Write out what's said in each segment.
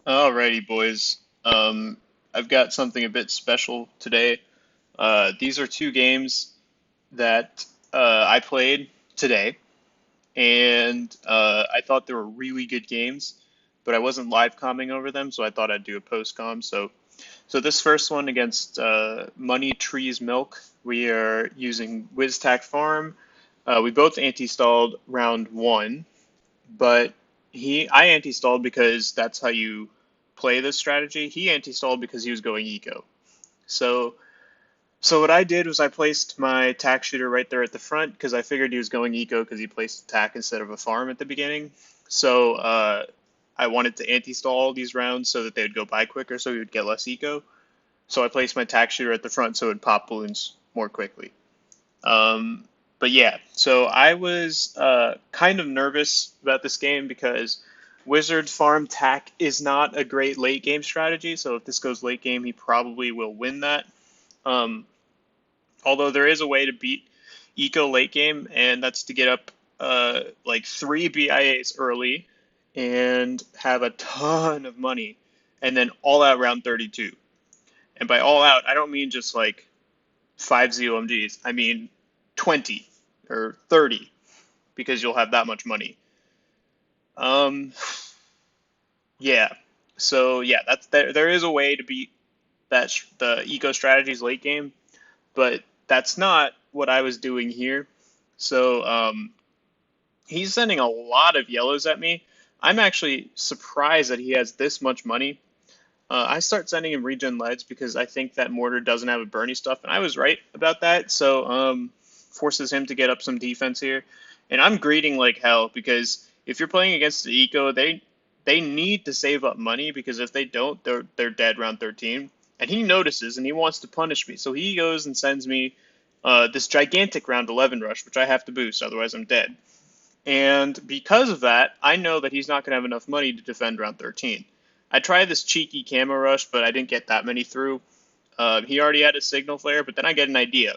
Alrighty, boys. I've got something a bit special today. These are two games that I played today, and I thought they were really good games, but I wasn't live comming over them, so I thought I'd do a post com. So this first one against Money Trees Milk, we are using WizTac Farm. We both anti-stalled round one, but I anti-stalled because that's how you play this strategy. He anti-stalled because he was going eco. So so what I did was I placed my tack shooter right there at the front because I figured he was going eco because he placed attack instead of a farm at the beginning. So I wanted to anti-stall these rounds so that they would go by quicker so he would get less eco. So I placed my tack shooter at the front so it would pop balloons more quickly. Um, but yeah, so I was kind of nervous about this game because Wizard Farm Tack is not a great late game strategy. So if this goes late game, he probably will win that. Um, Although there is a way to beat Eco late game, and that's to get up like three BIAs early and have a ton of money, and then all out round 32. And by all out, I don't mean just like five ZOMGs. I mean 20 or 30 because you'll have that much money. Um, yeah. So yeah, there is a way to beat the eco strategies late game, but that's not what I was doing here. So he's sending a lot of yellows at me. I'm actually surprised that he has this much money. I start sending him regen leads because I think that mortar doesn't have a Bernie stuff, and I was right about that. So forces him to get up some defense here, and I'm greeting like hell because if you're playing against the eco, they need to save up money because if they don't, they're dead round 13. And he notices and he wants to punish me, so he goes and sends me this gigantic round 11 rush, which I have to boost, otherwise I'm dead. And because of that, I know that he's not going to have enough money to defend round 13. I tried this cheeky camo rush, but I didn't get that many through. He already had a signal flare, but then I get an idea.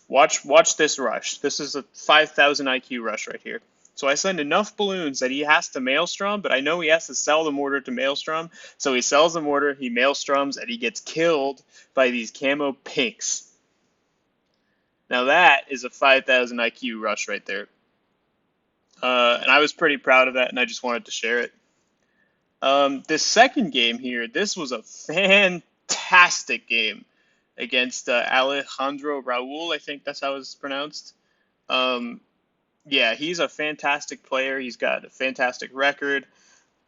Watch this rush. This is a 5,000 IQ rush right here. So I send enough balloons that he has to maelstrom, but I know he has to sell the mortar to maelstrom. So he sells the mortar, he maelstroms, and he gets killed by these camo pinks. Now that is a 5,000 IQ rush right there. And I was pretty proud of that, and I just wanted to share it. This second game here, this was a fantastic game against Alejandro Raul. I think that's how it's pronounced. Um, yeah, he's a fantastic player. He's got a fantastic record.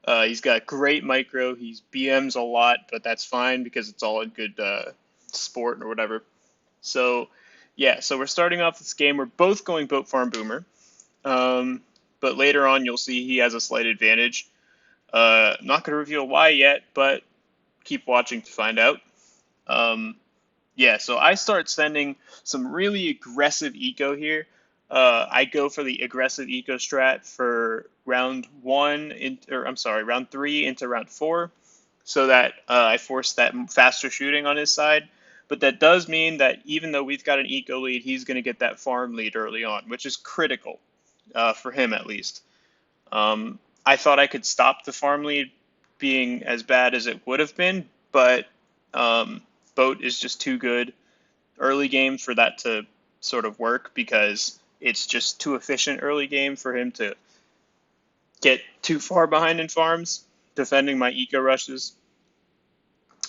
He's got great micro. He's BMs a lot, but that's fine because it's all in good sport or whatever. So, yeah, so we're starting off this game. We're both going Boat Farm Boomer. Um, but later on, you'll see he has a slight advantage. I'm not going to reveal why yet, but keep watching to find out. Um, yeah, so I start sending some really aggressive eco here. I go for the aggressive eco strat for round one, or I'm sorry, round three into round four, so that I force that faster shooting on his side. But that does mean that even though we've got an eco lead, he's going to get that farm lead early on, which is critical for him at least. I thought I could stop the farm lead being as bad as it would have been, but Boat is just too good early game for that to sort of work because it's just too efficient early game for him to get too far behind in farms defending my eco rushes.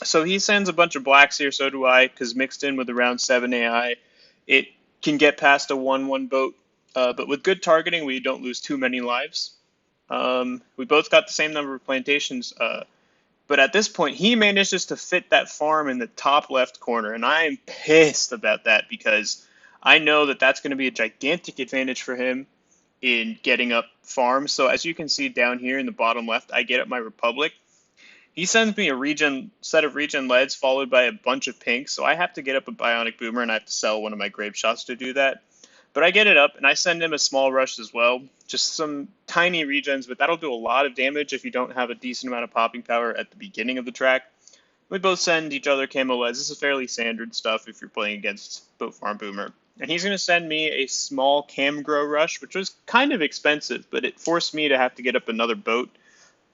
So he sends a bunch of blacks here, so do I, because mixed in with around 7 AI, it can get past a 1-1 boat. But with good targeting, we don't lose too many lives. We both got the same number of plantations, but at this point, he manages to fit that farm in the top left corner, and I am pissed about that because I know that that's going to be a gigantic advantage for him in getting up farms. So as you can see down here in the bottom left, I get up my Republic. He sends me a set of regen leads followed by a bunch of pinks, so I have to get up a bionic boomer and I have to sell one of my grave shots to do that. But I get it up and I send him a small rush as well. Just some tiny regens, but that'll do a lot of damage if you don't have a decent amount of popping power at the beginning of the track. We both send each other camo leads. This is fairly standard stuff if you're playing against Boat Farm Boomer. And he's going to send me a small cam grow rush, which was kind of expensive, but it forced me to have to get up another boat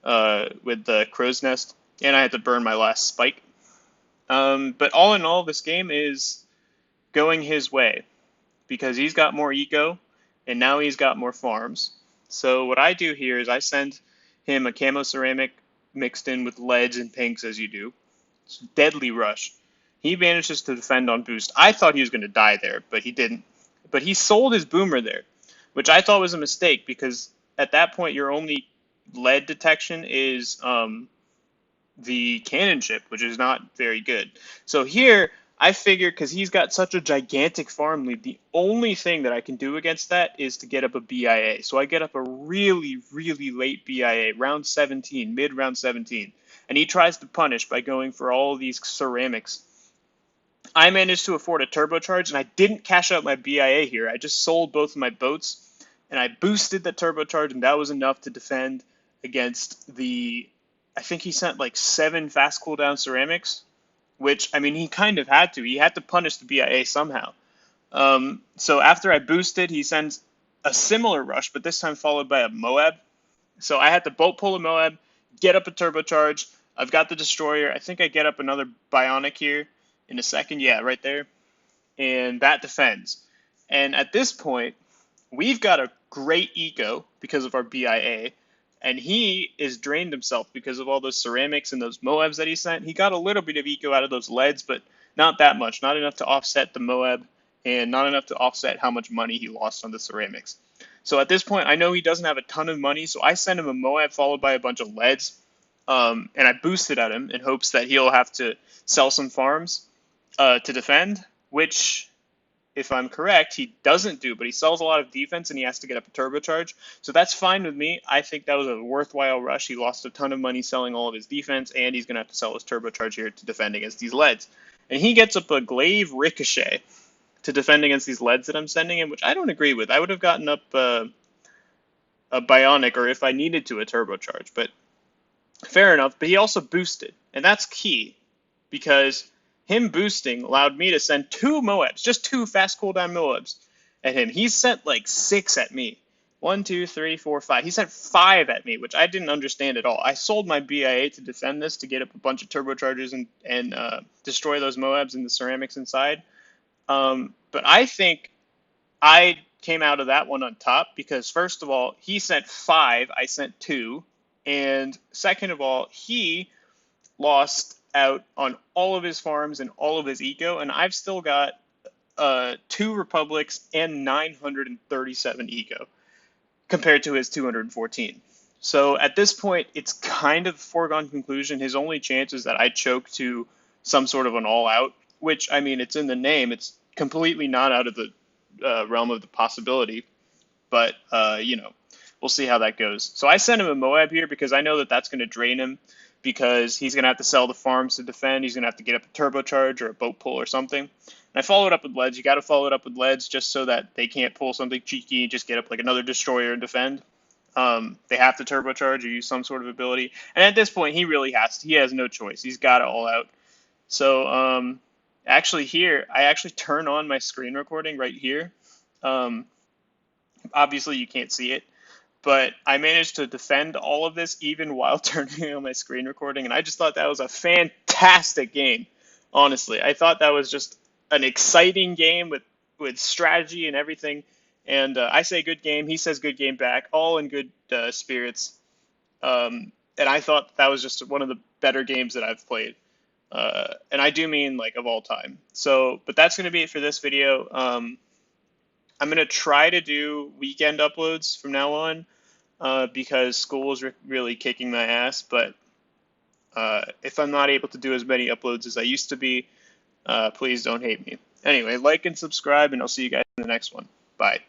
with the crow's nest. and I had to burn my last spike. But all in all, this game is going his way because he's got more eco, and now he's got more farms. So what I do here is I send him a camo ceramic mixed in with leads and pinks as you do. It's deadly rush. He manages to defend on boost. I thought he was going to die there, but he didn't. But he sold his boomer there, which I thought was a mistake because at that point your only lead detection is the cannon ship, which is not very good. So here, I figured because he's got such a gigantic farm lead, the only thing that I can do against that is to get up a BIA. So I get up a really, really late BIA, round 17, mid round 17. And he tries to punish by going for all of these ceramics. I managed to afford a turbocharge, and I didn't cash out my BIA here. I just sold both of my boats, and I boosted the turbocharge, and that was enough to defend against the, I think he sent like 7 fast cooldown ceramics, which, I mean, he kind of had to. He had to punish the BIA somehow. So after I boosted, he sends a similar rush, but this time followed by a Moab. So I had to boat pull a Moab, get up a turbocharge. I've got the destroyer. I think I get up another bionic here in a second. Yeah, right there. And that defends. And at this point, we've got a great eco because of our BIA. And he is drained himself because of all those ceramics and those Moabs that he sent. He got a little bit of eco out of those leads, but not that much. Not enough to offset the Moab and not enough to offset how much money he lost on the ceramics. So at this point, I know he doesn't have a ton of money, so I send him a Moab followed by a bunch of leads. And I boosted at him in hopes that he'll have to sell some farms to defend, which, if I'm correct, he doesn't do, but he sells a lot of defense and he has to get up a turbocharge. So that's fine with me. I think that was a worthwhile rush. He lost a ton of money selling all of his defense, and he's going to have to sell his turbocharge here to defend against these leads. And he gets up a glaive ricochet to defend against these leads that I'm sending him, which I don't agree with. I would have gotten up a bionic, or if I needed to, a turbocharge. But fair enough. But he also boosted, and that's key because him boosting allowed me to send 2 Moabs, just 2 fast cooldown Moabs at him. He sent like 6 at me. 1, 2, 3, 4, 5. He sent 5 at me, which I didn't understand at all. I sold my BIA to defend this to get up a bunch of turbochargers and destroy those Moabs and the ceramics inside. But I think I came out of that one on top because, first of all, he sent 5, I sent 2. And second of all, he lost out on all of his farms and all of his eco, and I've still got 2 republics and 937 eco compared to his 214. So at this point, it's kind of a foregone conclusion. His only chance is that I choke to some sort of an all-out, which, I mean, it's in the name. It's completely not out of the realm of the possibility, but, we'll see how that goes. So I sent him a Moab here because I know that that's going to drain him, because he's going to have to sell the farms to defend. He's going to have to get up a turbocharge or a boat pull or something. And I followed up with leads. You got to follow it up with leads just so that they can't pull something cheeky and just get up like another destroyer and defend. They have to turbocharge or use some sort of ability. And at this point, he really has to. He has no choice. He's got it all out. So actually here, I actually turn on my screen recording right here. Obviously, you can't see it. But I managed to defend all of this even while turning on my screen recording, and I just thought that was a fantastic game, honestly. I thought that was just an exciting game with strategy and everything, and I say good game, he says good game back, all in good spirits, and I thought that was just one of the better games that I've played, and I do mean, like, of all time. So, but that's going to be it for this video. I'm going to try to do weekend uploads from now on because school is really kicking my ass. But if I'm not able to do as many uploads as I used to be, please don't hate me. Anyway, like and subscribe, and I'll see you guys in the next one. Bye.